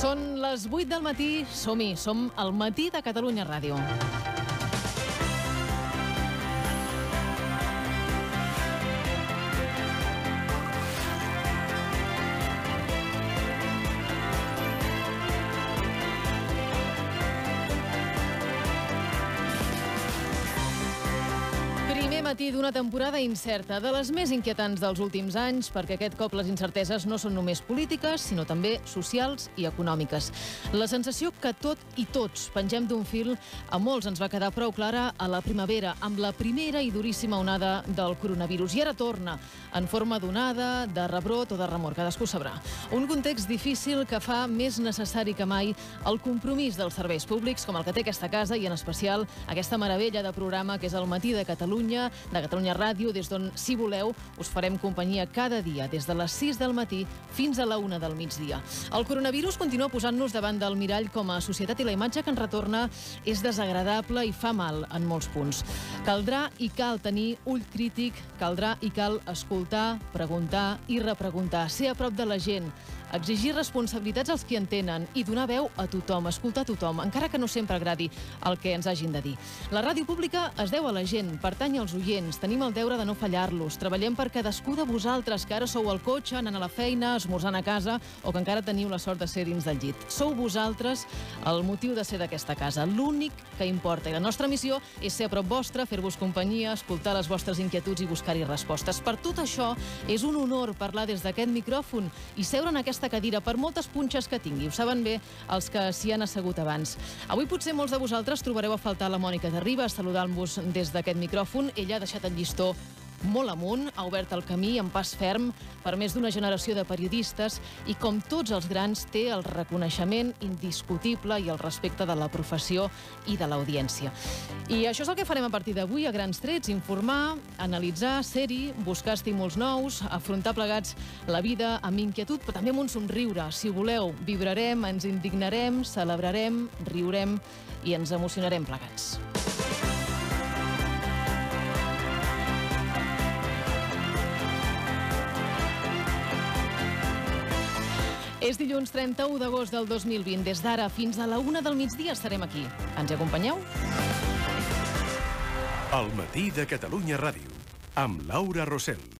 Són les 8 del matí, som-hi, som al Matí de Catalunya Ràdio. Matí d'una temporada incerta, de les més inquietants dels últims anys, perquè aquest cop les incerteses no són només polítiques, sinó també socials i econòmiques. La sensació que tot i tots pengem d'un fil a molts ens va quedar prou clara a la primavera, amb la primera i duríssima onada del coronavirus. I ara torna, en forma d'onada, de rebrot o de remor, cadascú sabrà. Un context difícil que fa més necessari que mai el compromís dels serveis públics, com el que té aquesta casa, i en especial aquesta meravella de programa que és el Matí de Catalunya Ràdio, des d'on, si voleu, us farem companyia cada dia, des de les 6 del matí fins a la 1 del migdia. El coronavirus continua posant-nos davant del mirall com a societat i la imatge que ens retorna és desagradable i fa mal en molts punts. Caldrà i cal tenir ull crític, caldrà i cal escoltar, preguntar i repreguntar, ser a prop de la gent, exigir responsabilitats als qui en tenen i donar veu a tothom, escoltar tothom, encara que no sempre agradi el que ens hagin de dir. La ràdio pública es deu a la gent, pertany als oients, tenim el deure de no fallar-los, treballem per cadascú de vosaltres que ara sou al cotxe, anant a la feina, esmorzant a casa o que encara teniu la sort de ser dins del llit. Sou vosaltres el motiu de ser d'aquesta casa, l'únic que importa. I la nostra missió és ser a prop vostre, fer-vos companyia, escoltar les vostres inquietuds i buscar-hi respostes. Per tot això, és un honor parlar des d'aquest micròfon i seure en aquesta cadira, per moltes punxes que tingui. Ho saben bé els que s'hi han assegut abans. Avui potser molts de vosaltres trobareu a faltar la Mònica de Ribas saludant-vos des d'aquest micròfon. Ella ha deixat el llistó molt amunt, ha obert el camí en pas ferm per més d'una generació de periodistes i, com tots els grans, té el reconeixement indiscutible i el respecte de la professió i de l'audiència. I això és el que farem a partir d'avui, a grans trets: informar, analitzar, ser-hi, buscar estímuls nous, afrontar plegats la vida amb inquietud, però també amb un somriure. Si voleu, vibrarem, ens indignarem, celebrarem, riurem i ens emocionarem plegats. És dilluns 31 d'agost del 2020. Des d'ara fins a la 1 del migdia estarem aquí. Ens hi acompanyeu? El Matí de Catalunya Ràdio, amb Laura Rosell.